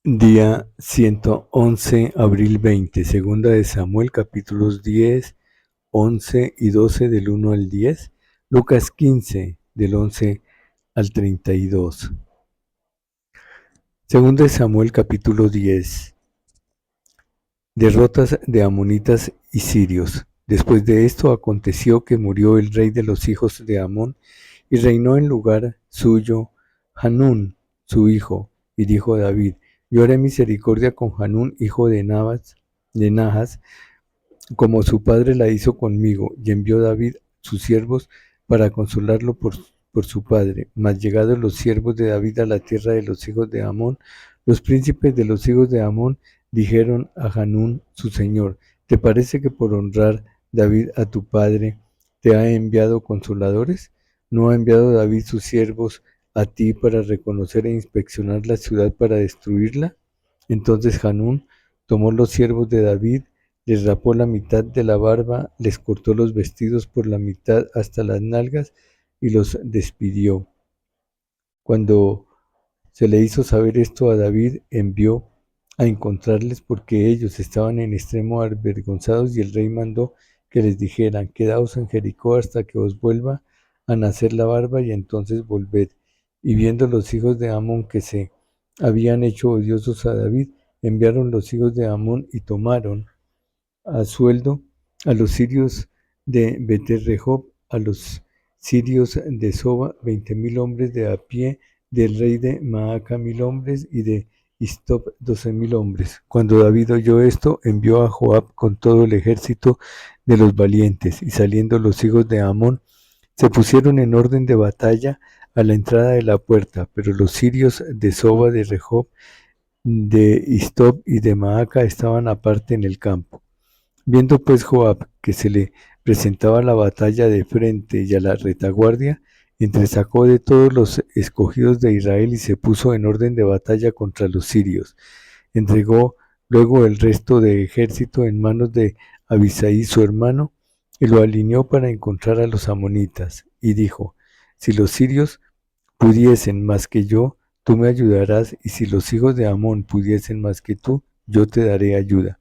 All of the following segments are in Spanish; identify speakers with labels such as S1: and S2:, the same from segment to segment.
S1: Día 111, abril 20, segunda de Samuel, capítulos 10, 11 y 12 del 1 al 10, Lucas 15 del 11 al 32. Segunda de Samuel, capítulo 10, derrotas de amonitas y sirios. Después de esto aconteció que murió el rey de los hijos de Amón y reinó en lugar suyo Hanún, su hijo, y dijo David: yo haré misericordia con Hanún, hijo de Nahas, como su padre la hizo conmigo. Y envió David sus siervos para consolarlo por su padre. Mas llegados los siervos de David a la tierra de los hijos de Amón, los príncipes de los hijos de Amón dijeron a Hanún su señor: ¿te parece que por honrar David a tu padre te ha enviado consoladores? ¿No ha enviado David sus siervos a ti para reconocer e inspeccionar la ciudad para destruirla? Entonces Hanún tomó los siervos de David, les rapó la mitad de la barba, les cortó los vestidos por la mitad hasta las nalgas y los despidió. Cuando se le hizo saber esto a David, envió a encontrarles porque ellos estaban en extremo avergonzados, y el rey mandó que les dijeran: quedaos en Jericó hasta que os vuelva a nacer la barba, y entonces volved. Y viendo los hijos de Amón que se habían hecho odiosos a David, enviaron los hijos de Amón y tomaron a sueldo a los sirios de Bet-rehob, a los sirios de Soba, 20,000 hombres de a pie, del rey de Maaca 1,000 hombres, y de Istop 12,000 hombres. Cuando David oyó esto, envió a Joab con todo el ejército de los valientes, y saliendo los hijos de Amón, se pusieron en orden de batalla a la entrada de la puerta, pero los sirios de Soba, de Rehob, de Istop y de Maaca estaban aparte en el campo. Viendo pues Joab que se le presentaba la batalla de frente y a la retaguardia, entresacó de todos los escogidos de Israel y se puso en orden de batalla contra los sirios. Entregó luego el resto de ejército en manos de Abisai su hermano, y lo alineó para encontrar a los amonitas. Y dijo: si los sirios pudiesen más que yo, tú me ayudarás, y si los hijos de Amón pudiesen más que tú, yo te daré ayuda.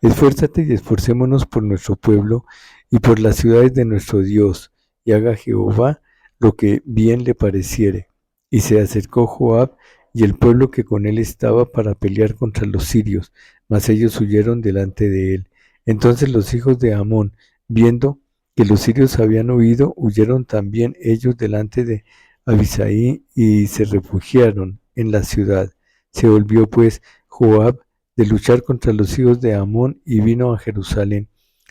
S1: Esfuérzate y esforcémonos por nuestro pueblo y por las ciudades de nuestro Dios, y haga Jehová lo que bien le pareciere. Y se acercó Joab y el pueblo que con él estaba para pelear contra los sirios, mas ellos huyeron delante de él. Entonces los hijos de Amón, viendo que los sirios habían huido, huyeron también ellos delante de Abisai y se refugiaron en la ciudad. Se volvió pues Joab de luchar contra los hijos de Amón y vino a Jerusalén.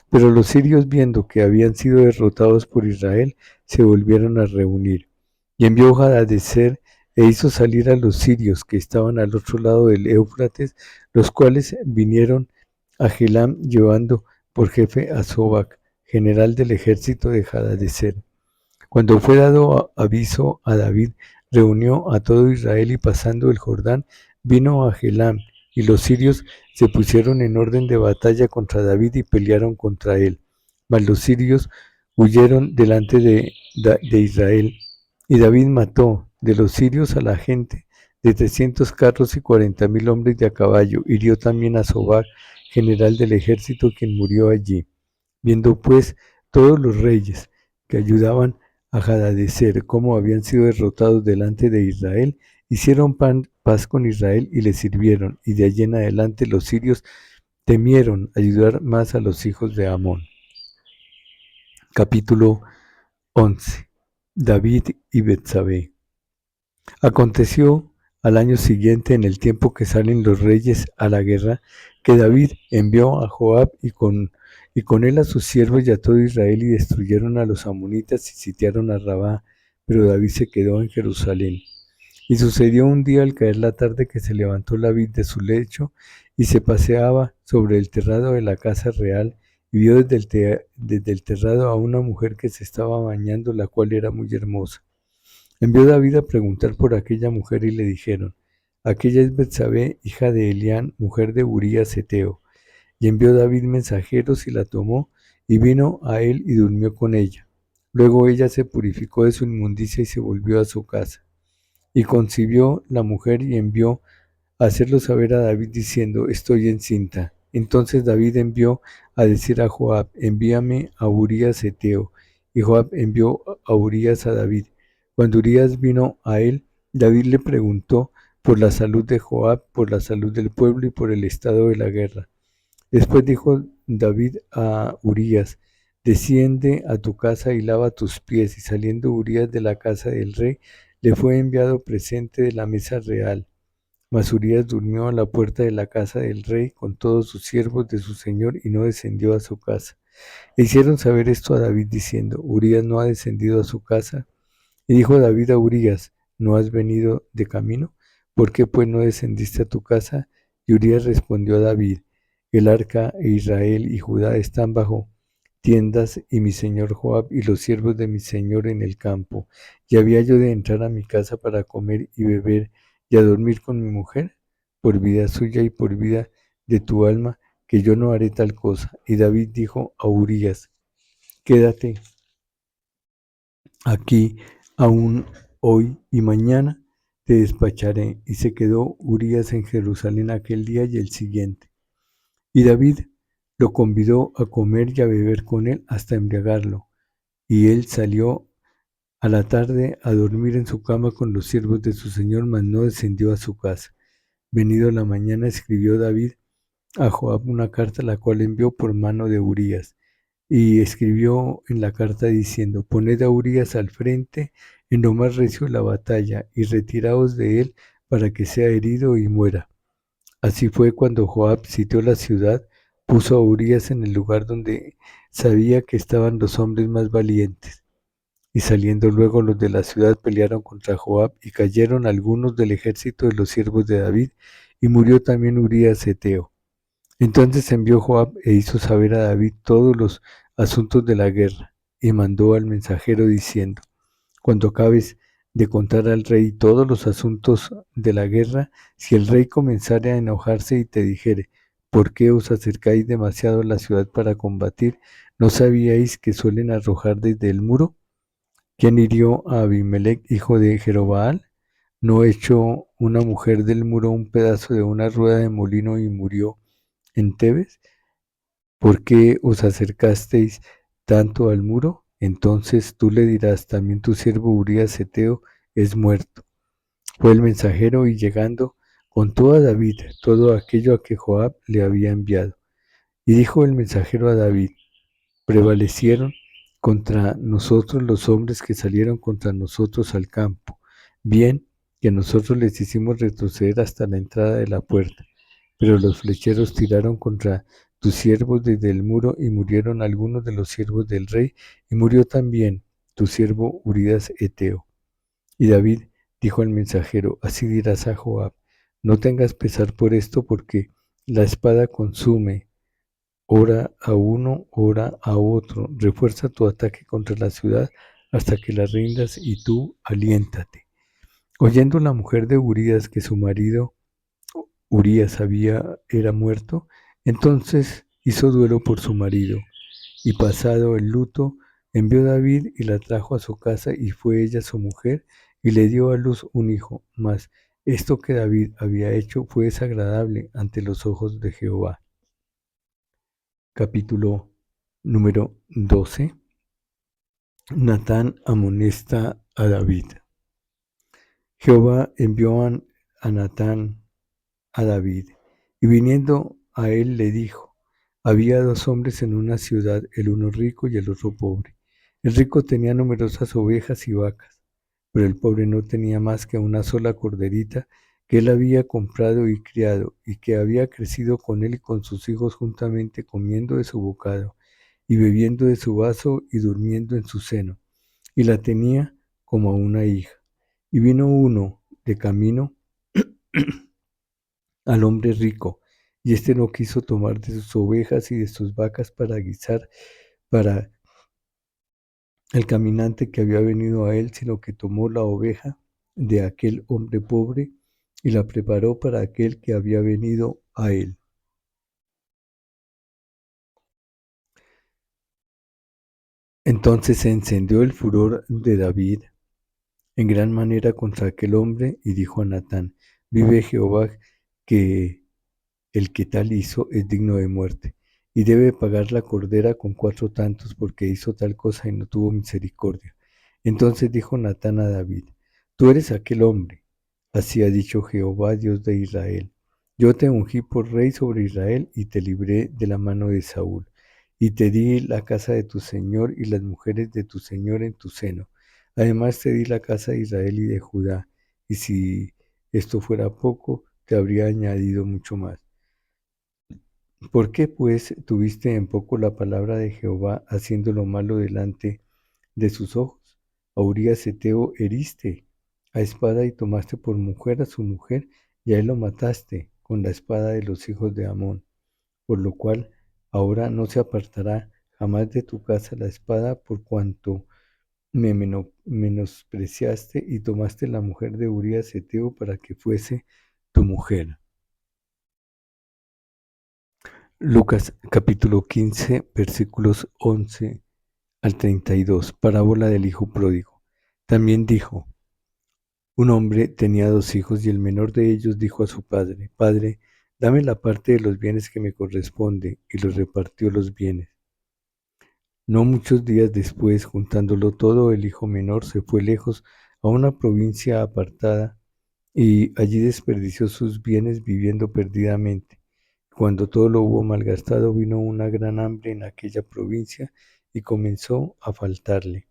S1: Pero los sirios, viendo que habían sido derrotados por Israel, se volvieron a reunir. Y envió Hadadezer e hizo salir a los sirios que estaban al otro lado del Éufrates, los cuales vinieron a Jelam llevando por jefe a Sobac, general del ejército de Hadadezer. Cuando fue dado aviso a David, reunió a todo Israel y pasando el Jordán, vino a Jelam, y los sirios se pusieron en orden de batalla contra David y pelearon contra él. Mas los sirios huyeron delante de Israel, y David mató de los sirios a la gente de 300 carros y 40,000 hombres de a caballo. Hirió también a Sobac, general del ejército, quien murió allí. Viendo pues todos los reyes que ayudaban a Hadadezer cómo habían sido derrotados delante de Israel, hicieron paz con Israel y le sirvieron, y de allí en adelante los sirios temieron ayudar más a los hijos de Amón. Capítulo 11. David y Betsabé. Aconteció al año siguiente, en el tiempo que salen los reyes a la guerra, que David envió a Joab y con él a sus siervos y a todo Israel, y destruyeron a los amonitas y sitiaron a Rabá, pero David se quedó en Jerusalén. Y sucedió un día al caer la tarde que se levantó David de su lecho y se paseaba sobre el terrado de la casa real, y vio desde el terrado a una mujer que se estaba bañando, la cual era muy hermosa. Envió David a preguntar por aquella mujer, y le dijeron: aquella es Betsabé, hija de Elián, mujer de Urías Heteo. Y envió David mensajeros y la tomó, y vino a él y durmió con ella. Luego ella se purificó de su inmundicia y se volvió a su casa. Y concibió la mujer y envió a hacerlo saber a David diciendo: estoy encinta. Entonces David envió a decir a Joab: envíame a Urías Heteo. Y Joab envió a Urías a David. Cuando Urías vino a él, David le preguntó por la salud de Joab, por la salud del pueblo y por el estado de la guerra. Después dijo David a Urías: desciende a tu casa y lava tus pies. Y saliendo Urías de la casa del rey, le fue enviado presente de la mesa real. Mas Urías durmió a la puerta de la casa del rey con todos sus siervos de su señor y no descendió a su casa. E hicieron saber esto a David diciendo: Urías no ha descendido a su casa. Y dijo David a Urías: ¿no has venido de camino? ¿Por qué pues no descendiste a tu casa? Y Urías respondió a David: el arca e Israel y Judá están bajo tiendas, y mi señor Joab y los siervos de mi señor en el campo. ¿Y había yo de entrar a mi casa para comer y beber y a dormir con mi mujer? Por vida suya y por vida de tu alma, que yo no haré tal cosa. Y David dijo a Urías: quédate aquí aún hoy, y mañana te despacharé. Y se quedó Urías en Jerusalén aquel día y el siguiente. Y David lo convidó a comer y a beber con él hasta embriagarlo. Y él salió a la tarde a dormir en su cama con los siervos de su señor, mas no descendió a su casa. Venido la mañana, escribió David a Joab una carta, la cual envió por mano de Urías. Y escribió en la carta diciendo: poned a Urías al frente en lo más recio de la batalla, y retiraos de él para que sea herido y muera. Así fue cuando Joab sitió la ciudad, puso a Urías en el lugar donde sabía que estaban los hombres más valientes. Y saliendo luego los de la ciudad pelearon contra Joab, y cayeron algunos del ejército de los siervos de David, y murió también Urías Heteo. Entonces envió Joab e hizo saber a David todos los asuntos de la guerra, y mandó al mensajero diciendo: cuando acabes de contar al rey todos los asuntos de la guerra, si el rey comenzare a enojarse y te dijere: ¿por qué os acercáis demasiado a la ciudad para combatir? ¿No sabíais que suelen arrojar desde el muro? ¿Quién hirió a Abimelech, hijo de Jerobaal? ¿No echó una mujer del muro un pedazo de una rueda de molino y murió en Tebes? ¿Por qué os acercasteis tanto al muro? Entonces tú le dirás: también tu siervo Urías Heteo es muerto. Fue el mensajero, y llegando contó a David todo aquello a que Joab le había enviado. Y dijo el mensajero a David: prevalecieron contra nosotros los hombres que salieron contra nosotros al campo, bien que nosotros les hicimos retroceder hasta la entrada de la puerta. Pero los flecheros tiraron contra tus siervos desde el muro, y murieron algunos de los siervos del rey, y murió también tu siervo Urías Heteo. Y David dijo al mensajero: así dirás a Joab: no tengas pesar por esto, porque la espada consume, ora a uno, ora a otro. Refuerza tu ataque contra la ciudad hasta que la rindas, y tú aliéntate. Oyendo la mujer de Urías que su marido Urías era muerto, entonces hizo duelo por su marido, y pasado el luto, envió David y la trajo a su casa, y fue ella su mujer, y le dio a luz un hijo. Mas esto que David había hecho fue desagradable ante los ojos de Jehová. Capítulo número 12. Natán amonesta a David. Jehová envió a Natán a David, y viniendo a él le dijo: había dos hombres en una ciudad, el uno rico y el otro pobre. El rico tenía numerosas ovejas y vacas, pero el pobre no tenía más que una sola corderita que él había comprado y criado, y que había crecido con él y con sus hijos juntamente, comiendo de su bocado, y bebiendo de su vaso, y durmiendo en su seno, y la tenía como a una hija. Y vino uno de camino al hombre rico, y éste no quiso tomar de sus ovejas y de sus vacas para guisar para el caminante que había venido a él, sino que tomó la oveja de aquel hombre pobre y la preparó para aquel que había venido a él. Entonces se encendió el furor de David en gran manera contra aquel hombre, y dijo a Natán: vive Jehová, que el que tal hizo es digno de muerte, y debe pagar la cordera con 4 tantos porque hizo tal cosa y no tuvo misericordia. Entonces dijo Natán a David: Tú eres aquel hombre. Así ha dicho Jehová, Dios de Israel: Yo te ungí por rey sobre Israel y te libré de la mano de Saúl, y te di la casa de tu señor y las mujeres de tu señor en tu seno. Además te di la casa de Israel y de Judá, y si esto fuera poco, te habría añadido mucho más. ¿Por qué, pues, tuviste en poco la palabra de Jehová, haciendo lo malo delante de sus ojos? A Urías Heteo heriste a espada y tomaste por mujer a su mujer, y a él lo mataste con la espada de los hijos de Amón, por lo cual ahora no se apartará jamás de tu casa la espada, por cuanto me menospreciaste y tomaste la mujer de Urías Heteo para que fuese tu mujer. Lucas capítulo 15, versículos 11 al 32, parábola del hijo pródigo. También dijo: Un hombre tenía 2 hijos, y el menor de ellos dijo a su padre: Padre, dame la parte de los bienes que me corresponde, y los repartió los bienes. No muchos días después, juntándolo todo, el hijo menor se fue lejos a una provincia apartada, y allí desperdició sus bienes viviendo perdidamente. Cuando todo lo hubo malgastado, vino una gran hambre en aquella provincia y comenzó a faltarle.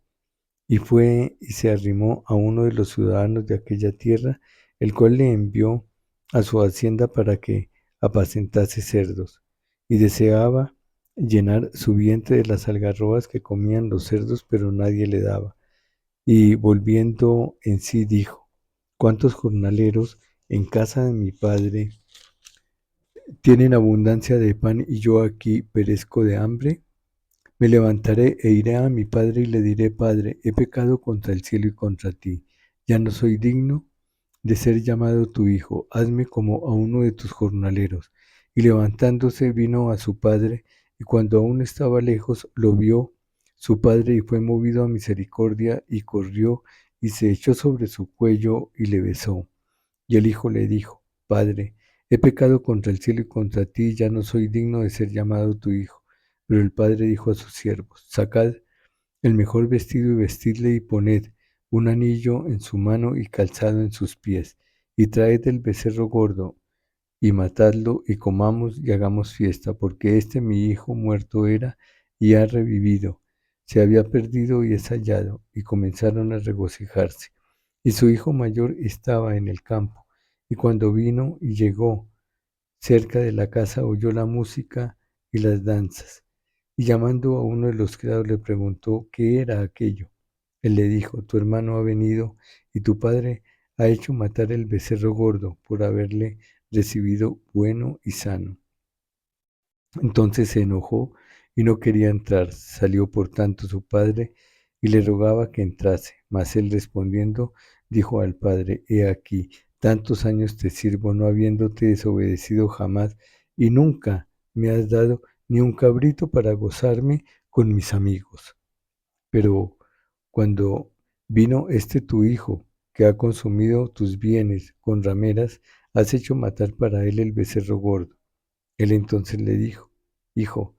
S1: Y fue y se arrimó a uno de los ciudadanos de aquella tierra, el cual le envió a su hacienda para que apacentase cerdos, y deseaba llenar su vientre de las algarrobas que comían los cerdos, pero nadie le daba. Y volviendo en sí dijo: ¿Cuántos jornaleros en casa de mi padre tienen abundancia de pan, y yo aquí perezco de hambre? Me levantaré e iré a mi padre y le diré: Padre, he pecado contra el cielo y contra ti. Ya no soy digno de ser llamado tu hijo. Hazme como a uno de tus jornaleros. Y levantándose vino a su padre, y cuando aún estaba lejos, lo vio su padre, y fue movido a misericordia, y corrió, y se echó sobre su cuello, y le besó. Y el hijo le dijo: Padre, he pecado contra el cielo y contra ti, ya no soy digno de ser llamado tu hijo. Pero el padre dijo a sus siervos: Sacad el mejor vestido y vestidle, y poned un anillo en su mano y calzado en sus pies, y traed el becerro gordo, y matadlo, y comamos y hagamos fiesta, porque este mi hijo muerto era y ha revivido, se había perdido y es hallado. Y comenzaron a regocijarse. Y su hijo mayor estaba en el campo, y cuando vino y llegó cerca de la casa, oyó la música y las danzas, y llamando a uno de los criados le preguntó qué era aquello. Él le dijo: Tu hermano ha venido, y tu padre ha hecho matar el becerro gordo, por haberle recibido bueno y sano. Entonces se enojó y no quería entrar. Salió por tanto su padre y le rogaba que entrase. Mas él respondiendo dijo al padre: He aquí, tantos años te sirvo, no habiéndote desobedecido jamás, y nunca me has dado ni un cabrito para gozarme con mis amigos. Pero cuando vino este tu hijo, que ha consumido tus bienes con rameras, has hecho matar para él el becerro gordo. Él entonces le dijo: Hijo,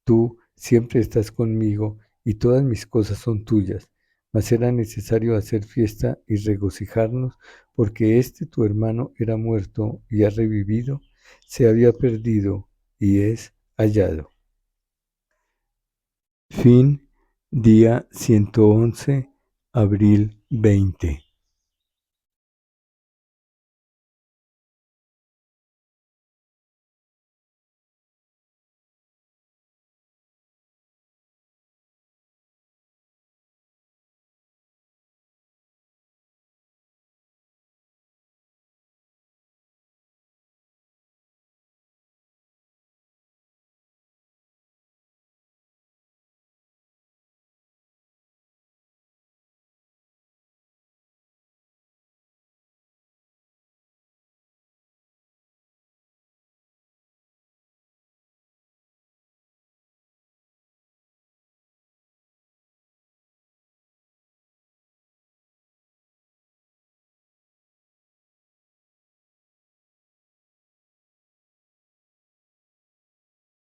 S1: tú siempre estás conmigo, y todas mis cosas son tuyas, mas era necesario hacer fiesta y regocijarnos, porque este tu hermano era muerto y ha revivido, se había perdido y es hallado. Fin, día 111, abril 20.